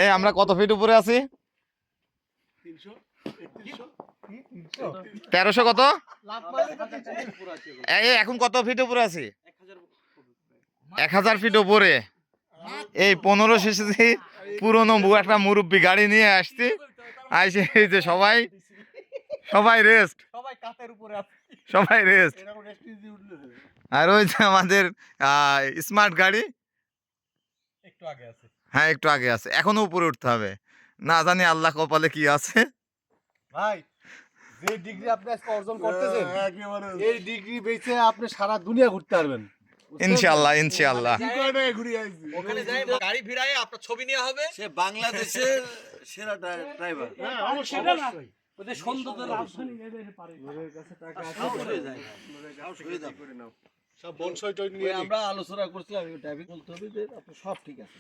এই আমরা কত ফিট উপরে আছি? 1300 কত? এই এখন কত ফিট উপরে আছি? 1000 ফিট উপরে। এই 15 শিশি পুরনো একটা মুরব্বী গাড়ি নিয়ে আসছি, আইসে এই যে সবাই রেস্ট, সবাই রেস্ট। আর ওই যে আমাদের স্মার্ট গাড়ি হ্যাঁ একটু আগে আছে, এখনো উপরে উঠতে হবে, না জানি আল্লাহ কপালে কি আছে। ভাই যে ডিগ্রি আপনি আজকে অর্জন করতেছেন, এই ডিগ্রি বেচে আপনি সারা দুনিয়া ঘুরতে পারবেন ইনশাআল্লাহ ইনশাআল্লাহ। ওখানে যাই গাড়ি ভিড়ায় আপনার ছবি নেওয়া হবে। সে বাংলাদেশের সেরা ড্রাইভার। ওদের সৌন্দর্য রাজধানী এদের পারে। সব বনসই টই নিয়ে আমরা আলোচনা করছিলাম ড্রাইভিং বলতে হবে যে সব ঠিক আছে।